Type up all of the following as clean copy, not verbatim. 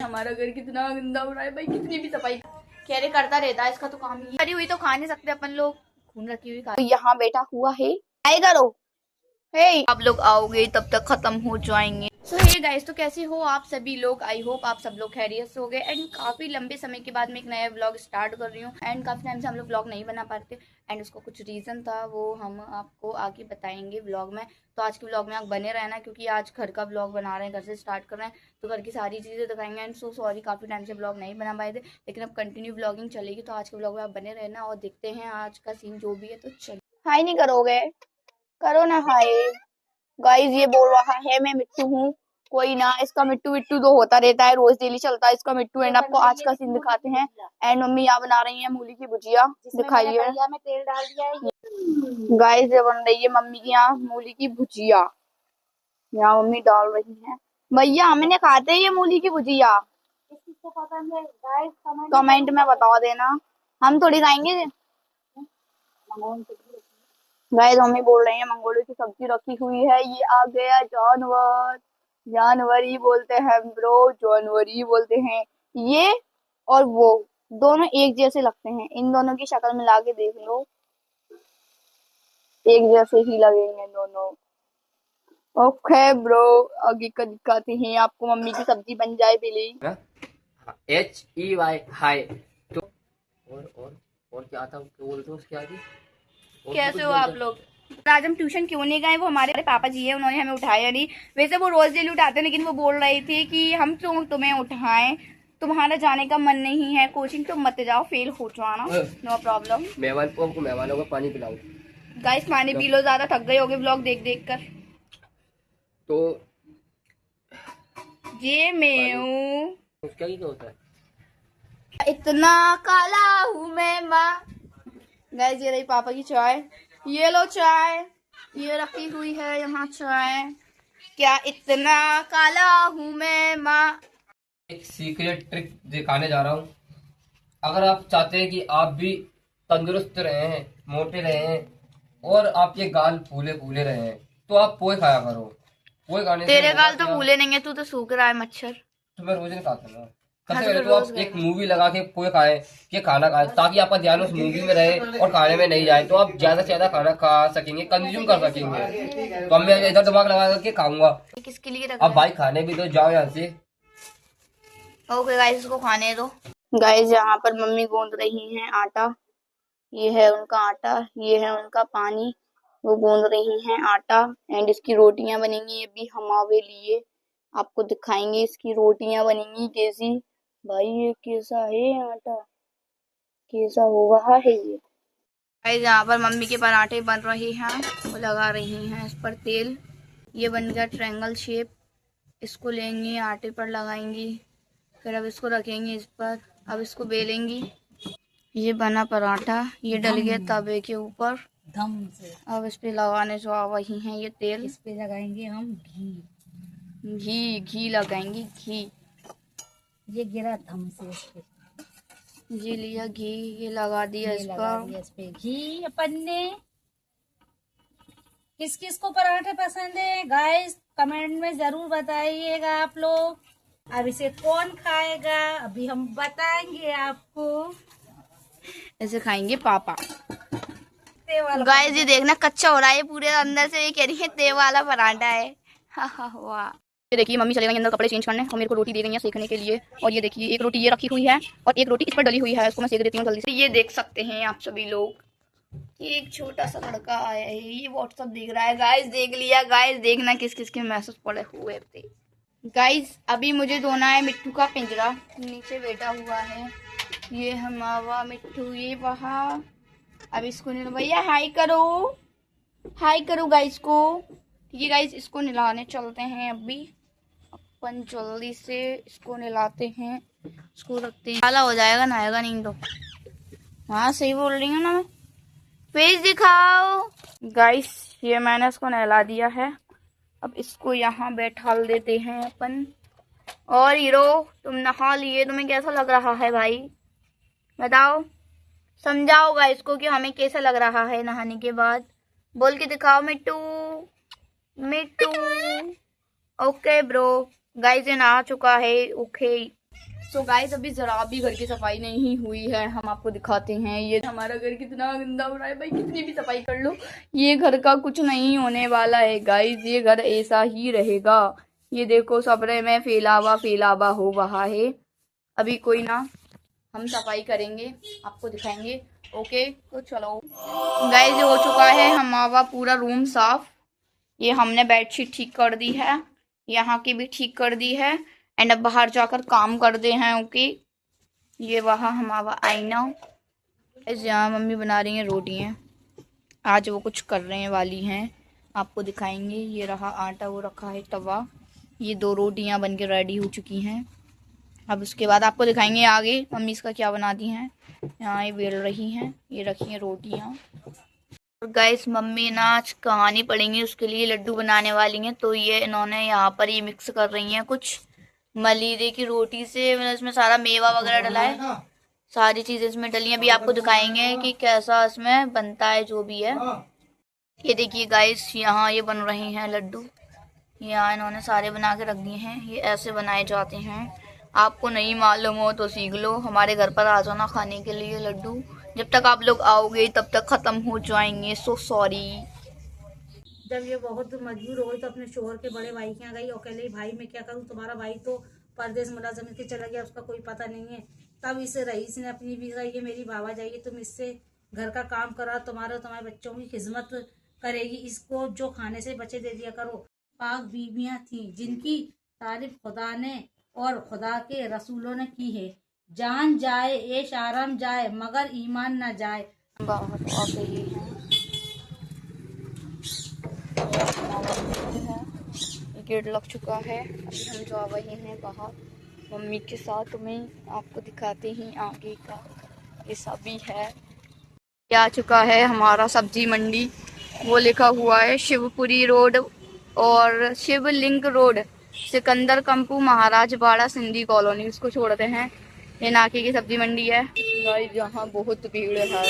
हमारा घर कितना गंदा हो रहा है भाई, कितनी भी सफाई कह रहे करता रहता है, इसका तो काम ही करी हुई तो खा नहीं सकते अपन लोग, खून रखी हुई खा। तो यहाँ बैठा हुआ है, आए करो हे, आप लोग आओगे तब तक खत्म हो जाएंगे। सो हे गाइस, तो कैसे हो आप सभी लोग? आई होप आप सब लोग खैरियत से हो गए। एंड काफी लंबे समय के बाद मैं एक नया व्लॉग स्टार्ट कर रही हूँ। एंड काफी टाइम से हम लोग व्लॉग नहीं बना पाते एंड उसको कुछ रीजन था, वो हम आपको आगे बताएंगे व्लॉग में। तो आज के व्लॉग में आप बने रहना, क्योंकि आज घर का व्लॉग बना रहे हैं, घर से स्टार्ट कर रहे हैं, तो घर की सारी चीजें दिखाएंगे। एंड सो सॉरी, काफी टाइम से व्लॉग नहीं बना पाए थे, लेकिन अब कंटिन्यू व्लॉगिंग चलेगी। तो आज के व्लॉग में आप बने रहना और देखते हैं आज का सीन जो भी है। तो चलिए, हाय नहीं करोगे? करो ना हाय। गाइस ये बोल रहा है मैं मिट्टू हूँ, कोई ना, इसका मिट्टू विट्टू तो होता रहता है, रोज डेली चलता है इसका मिट्टू। एंड आपको आज का सीन दिखाते हैं। एंड मम्मी यहाँ बना रही है मूली की भुजिया, दिखाइए। में तेल डाल दिया है गाइस, ये बन रही है मम्मी की यहाँ मूली की भुजिया, यहाँ मम्मी डाल रही है। भैया हमें खाते हैं ये मूली की भुजिया, किसको पसंद है गाइस कमेंट में बता देना, हम थोड़ी खाएंगे। गाइस मम्मी बोल रही है मंगोड़े की सब्जी रखी हुई है, ये आ गया जानवर, जानवर ही बोलते हैं ब्रो, जानवर ही बोलते हैं। ये और वो दोनों एक जैसे लगते हैं, इन दोनों की शक्ल मिला के देख लो, एक जैसे ही लगेंगे दोनों। ओके ब्रो, आगे का दिखाते हैं आपको, मम्मी की सब्जी बन जाए पहले। HEY हाय। तो और क्या था, क्या बोलते हो उसके आगे? कैसे हो आप लोग? आज हम ट्यूशन क्यों नहीं गए? वो हमारे पापा जी है, उन्होंने हमें उठाया नहीं। वैसे वो रोज डेली उठाते हैं, लेकिन वो बोल रही थी कि हम क्यों तुम्हें उठाएं, तुम्हारा जाने का मन नहीं है कोचिंग तो मत जाओ, फेल हो जाना, नो प्रॉब्लम। मेहमानों को पानी पिलाओ। गाइस पानी पी लो, ज्यादा थक गए होगे व्लॉग देख देख कर। तो ये मैं हूँ, क्या होता है? इतना काला हूँ मैं माँ। गाइस ये रही पापा की चाय, ये लो चाय, ये रखी हुई है यहाँ चाय। क्या इतना काला हूँ मैं माँ? एक सीक्रेट ट्रिक दिखाने जा रहा हूँ। अगर आप चाहते हैं कि आप भी तंदुरुस्त रहे हैं, मोटे रहे हैं और आपके गाल फूले फूले रहे हैं, तो आप पोहे खाया करो। पोहे खाने से तेरे गाल तो फूले नहीं है, तू तो सूख रहा है मच्छर। तो मैं रोज नहीं खाता ना। हाँ, सबसे पहले तो आप एक मूवी लगा के पोहे खाएं, ये खाना खाएं, ताकि आपका ध्यान उस मूवी में रहे और खाने में नहीं जाए, तो आप ज्यादा से ज्यादा खाना खा सकेंगे, कंज्यूम कर सकेंगे। तो अब मैं इधर दिमाग लगा करके खाऊंगा। किसके लिए अब भाई खाने भी तो जाओ यहाँ से। ओके गाइस, इसको खाने दो। गाइस यहाँ पर मम्मी गूंद रही हैं आटा, ये है उनका आटा, ये है उनका पानी, वो गूंद रही हैं आटा। एंड इसकी रोटियां बनेंगी अभी हमारे लिए, आपको दिखाएंगे इसकी रोटियां बनेंगी कैसी। भाई ये कैसा है आटा, कैसा हो रहा है ये। गाइस यहाँ पर मम्मी के पराठे बन रहे हैं, वो लगा रही हैं इस पर तेल। ये बन गया ट्रायंगल शेप, इसको लेंगी आटे पर लगाएंगी, फिर अब इसको रखेंगे इस पर, अब इसको बेलेंगी। ये बना पराठा, ये डल गया तवे के ऊपर धम से। अब इस पे लगाने जो आ वही है ये तेल, इस पे लगाएंगे हम घी, घी लगाएंगे घी। ये गिरा धम से इस पे, ये लिया घी, ये लगा दिया इस पे घी। अपन ने किस किस को पराठे पसंद है गाइस कमेंट में जरूर बताइएगा आप लोग। अब इसे कौन खाएगा अभी हम बताएंगे आपको, ऐसे खाएंगे पापा। गाइस ये देखना कच्चा हो रहा है पूरे अंदर से, ये कह रही है तेल वाला पराठा है। वाह, ये देखिए मम्मी चले गई अंदर कपड़े चेंज करने और मेरे को रोटी दे गई है सेकने के लिए। और ये देखिए एक रोटी ये रखी हुई है और एक रोटी इस पर डली हुई है, इसको मैं सेक देती हूँ जल्दी से। ये देख सकते हैं आप सभी लोग, एक छोटा सा लड़का आया है, ये व्हाट्सएप देख रहा है। गाइस देख लिया, गाइस देखना किस किस के मैसेज पड़े हुए थे। गाइस अभी मुझे धोना है मिट्टू का पिंजरा, नीचे बैठा हुआ है ये हमारा मिट्टू, ये वहाँ। अब इसको भैया हाय करो, हाय करो गाइस को। ठीक है गाइस, इसको नहलाने चलते हैं अभी अपन, जल्दी से इसको नहलाते हैं, इसको रखते हैं, काला हो जाएगा नहाएगा नहीं तो। हाँ सही बोल रही हूँ ना मैं, फेस दिखाओ। गाइस ये मैंने इसको नहला दिया है, अब इसको यहाँ बैठा देते हैं अपन। और हीरो तुम नहा लिए, तुम्हें कैसा लग रहा है भाई बताओ, समझाओगा इसको कि हमें कैसा लग रहा है नहाने के बाद, बोल के दिखाओ मिट्टू, मिट्टू। ओके ब्रो, गाइस ये नहा चुका है। ओके सो गाइस अभी जरा भी घर की सफाई नहीं हुई है, हम आपको दिखाते हैं। ये हमारा घर कितना गंदा हो रहा है भाई, कितनी भी सफाई कर लो ये घर का कुछ नहीं होने वाला है गाइस, ये घर ऐसा ही रहेगा। ये देखो सपरे में फैलावा हो रहा है। अभी कोई ना, हम सफाई करेंगे, आपको दिखाएंगे। ओके तो चलो गाइस, ये हो चुका है हमारा पूरा रूम साफ। ये हमने बेडशीट ठीक कर दी है, यहाँ की भी ठीक कर दी है, एंड अब बाहर जाकर काम करते हैं। ओके ये वहाँ हमारा आईना, इस यहाँ मम्मी बना रही हैं रोटियाँ, आज वो कुछ करने वाली हैं, आपको दिखाएंगे। ये रहा आटा, वो रखा है तवा, ये 2 रोटियाँ बन के रेडी हो चुकी हैं। अब उसके बाद आपको दिखाएंगे आगे मम्मी इसका क्या बनाती हैं। यहाँ ये बेल रही हैं, ये रखी हैं रोटियाँ। और गाइस मम्मी ना आज कहानी पढ़ेंगी, उसके लिए लड्डू बनाने वाली हैं। तो ये इन्होंने यहाँ पर ये मिक्स कर रही हैं कुछ मलीदे की रोटी से, मतलब इसमें सारा मेवा वगैरह डला है, सारी चीजें इसमें डली हैं। अभी आपको दिखाएंगे कि कैसा इसमें बनता है जो भी है। ये देखिए गाइस यहाँ ये बन रहे हैं लड्डू, यहाँ इन्होंने सारे बना के रख दिए हैं। ये ऐसे बनाए जाते हैं, आपको नहीं मालूम हो तो सीख लो, हमारे घर पर आ जाना खाने के लिए लड्डू। जब तक आप लोग आओगे तब तक खत्म हो जाएंगे, सो सॉरी। जब ये बहुत मजबूर हो गई तो अपने शोहर के बड़े भाई के यहाँ गई और कहले भाई मैं क्या करूँ, तुम्हारा भाई तो परदेश मुलाजमत के चला गया, उसका कोई पता नहीं है। तब इस रईस ने अपनी भी कही ये मेरी बाबा जाइए, तुम इससे घर का काम करा, तुम्हारे बच्चों की खिदमत करेगी, इसको जो खाने से बचे दे दिया करो। पाक बीवियां थी जिनकी तारीफ खुदा ने और खुदा के रसूलों ने की है। जान जाए ऐश आराम जाए मगर ईमान न जाए। बाहर आ गई है, गेट लग चुका है, अभी हम जा रहे हैं बाहर मम्मी के साथ। मैं आपको दिखाते ही आगे का ये सभी है। ये आ चुका है हमारा सब्जी मंडी, वो लिखा हुआ है शिवपुरी रोड और शिवलिंग रोड, सिकंदर कंपू, महाराज बाड़ा, सिंधी कॉलोनी, उसको छोड़ते हैं। ये नाके की सब्जी मंडी है गाइस, यहाँ बहुत भीड़ है।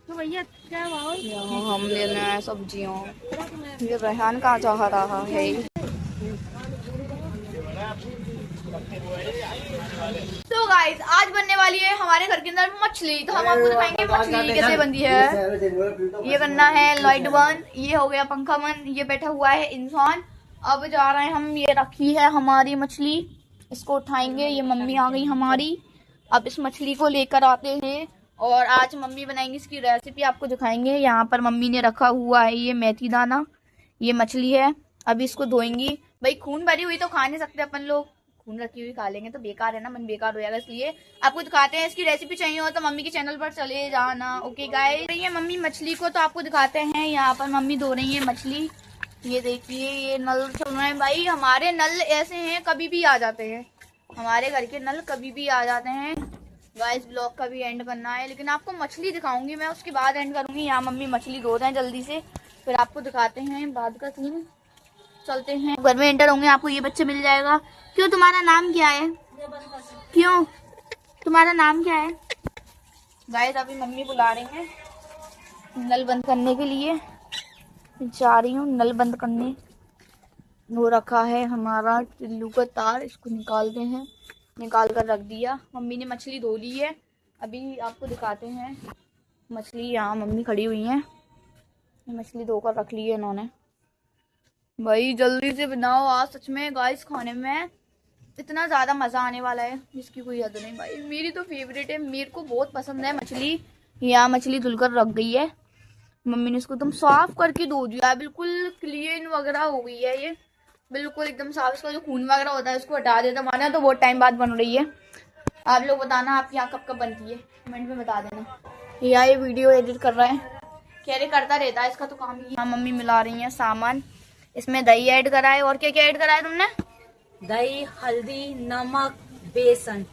तो भैया क्या भाव? यहाँ हम लेना है सब्जियों। ये रेहान कहाँ जा रहा है। तो गाइस आज बनने वाली है हमारे घर के अंदर मछली, तो हम आपको दिखाएंगे मछली कैसे बनती है। ये करना है लाइट वन, ये हो गया पंखा मन, ये बैठा हुआ है इंसान। अब जा रहे हैं हम, ये रखी है हमारी मछली, इसको उठाएंगे। ये मम्मी आ गई हमारी, अब इस मछली को लेकर आते हैं और आज मम्मी बनाएंगी, इसकी रेसिपी आपको दिखाएंगे। यहाँ पर मम्मी ने रखा हुआ है ये मेथी दाना, ये मछली है, अभी इसको धोएंगी। भाई खून भरी हुई तो खा नहीं सकते अपन लोग, खून रखी हुई खा लेंगे तो बेकार है ना, मन बेकार हो जाएगा, इसलिए आपको दिखाते हैं। इसकी रेसिपी चाहिए हो तो मम्मी के चैनल पर चले जाना। ओके गाइस, ये मम्मी मछली को तो आपको दिखाते हैं। यहाँ पर मम्मी धो रही है मछली, ये देखिए ये नल चल रहे हैं भाई, हमारे नल ऐसे हैं कभी भी आ जाते हैं, हमारे घर के नल कभी भी आ जाते हैं। गाइस ब्लॉग का भी एंड करना है, लेकिन आपको मछली दिखाऊंगी मैं, उसके बाद एंड करूंगी। यहाँ मम्मी मछली धो रहे हैं जल्दी से, फिर आपको दिखाते हैं बाद का सीन। चलते हैं घर में, एंटर होंगे, आपको ये बच्चे मिल जाएगा। क्यों तुम्हारा नाम क्या है? क्यों तुम्हारा नाम क्या है? गाइस अभी मम्मी बुला रही हैं नल बंद करने के लिए, जा रही हूँ नल बंद करने। वो रखा है हमारा टिल्लू का तार, इसको निकालते हैं, निकाल कर रख दिया। मम्मी ने मछली धो ली है, अभी आपको दिखाते हैं मछली। यहाँ मम्मी खड़ी हुई हैं, मछली धोकर रख ली है इन्होंने। भाई जल्दी से बनाओ, आज सच में गाइस खाने में इतना ज़्यादा मज़ा आने वाला है जिसकी कोई हद नहीं। भाई मेरी तो फेवरेट है, मेरे को बहुत पसंद है मछली। यहाँ मछली धुलकर रख गई है मम्मी ने, इसको एकदम साफ करके धो दिया, बिल्कुल क्लीन वगैरह हो गई है ये, बिल्कुल एकदम साफ। इसका जो खून वगैरह होता है उसको हटा देता। हमारे यहाँ तो बहुत टाइम बाद बन रही है, आप लोग बताना आपके यहाँ कब कब बनती है, कमेंट में बता देना। यहाँ ये वीडियो एडिट कर रहा है, कह रहे करता रहता है, इसका तो काम ही। हाँ मम्मी मिला रही है सामान, इसमें दही ऐड करा है, और क्या क्या ऐड करा है तुमने? दही, हल्दी, नमक, बेसन।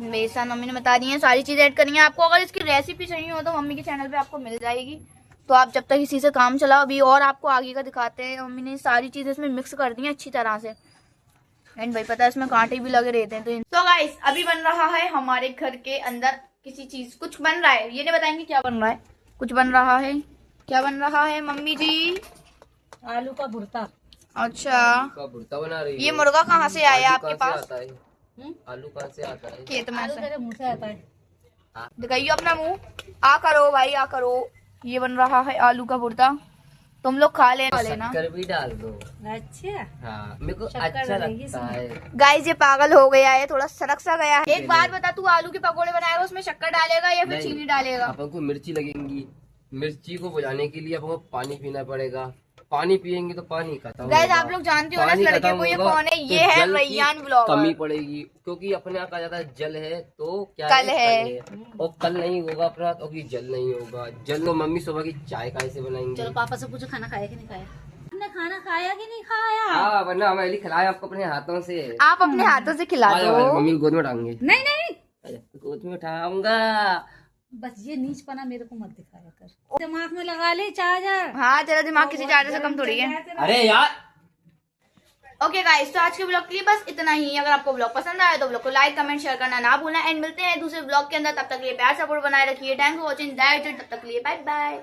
बेसन मम्मी ने बता दी है, सारी चीज़ ऐड करनी है। आपको अगर इसकी रेसिपी चाहिए हो तो मम्मी के चैनल पे आपको मिल जाएगी, तो आप जब तक इसी से काम चलाओ। अभी और आपको आगे का दिखाते हैं। मम्मी ने सारी चीज़ें इसमें मिक्स कर दी हैं अच्छी तरह से, एंड भाई पता है इसमें कांटे भी लगे रहते हैं। तो गाइस अभी बन रहा है हमारे घर के अंदर किसी चीज़, कुछ बन रहा है, ये नहीं बताएंगे क्या बन रहा है, कुछ बन रहा है। क्या बन रहा है मम्मी जी? आलू का भुर्ता। अच्छा, का भुर्ता बना रही ये हो? मुर्गा कहाँ से आया आलू आपके कहाँ से पास? आता है? आलू कहाँ से आता है? खेत में आलू से। तेरे मुंह से आता है। दिखाइए अपना मुंह। आ करो भाई, आ करो। ये बन रहा है आलू का भुर्ता, तुम लोग खा लेना। शक्कर भी डाल दो। अच्छा, हाँ, मेरे को शक्कर अच्छा डालेगी लगता है। गाइस, ये पागल हो गया है, थोड़ा सड़क सा गया है। एक बात बता, तू आलू के पकोड़े बनाएगा उसमें शक्कर डालेगा या फिर नहीं, चीनी डालेगा? अपन को मिर्ची लगेंगी। मिर्ची को बुझाने के लिए अपन को पानी पीना पड़ेगा। पानी पियेंगे तो पानी खत्म गाइस, होगा। आप लोग जानते हो ना इस पानी लड़के खत्म को, ये होगा कौन है? तो ये है जल की रैयान ब्लॉगर। कमी पड़ेगी, क्योंकि अपने यहाँ कहा जाता है जल है तो क्या कल है। और कल नहीं होगा अपना, तो कि जल नहीं होगा। जल तो मम्मी सुबह की चाय कैसे बनाएंगे? चलो पापा से पूछो खाना खाया कि नहीं खाया। आपने खाना खाया कि नहीं खाया? हाँ, वरना हम अली खिलाए आपको अपने हाथों से। आप अपने हाथों से खिला आ जाओ, दो। मम्मी को गोद में उठाएंगे। नहीं नहीं, गोद में उठाऊंगा। बस ये नीचपना मेरे को मत दिखाया कर। दिमाग में लगा ले चार्जर। हाँ, तेरा दिमाग किसी चार्जर से कम थोड़ी है। अरे यार, ओके गाइस, तो आज के ब्लॉग के लिए बस इतना ही। अगर आपको ब्लॉग पसंद आया तो ब्लॉग को लाइक कमेंट शेयर करना ना भूलना। एंड मिलते हैं दूसरे ब्लॉग के अंदर, तब तक के लिए प्यार सपोर्ट बनाए रखिए। थैंक फॉर वॉचिंग दैट, तब तक के लिए बाय बाय।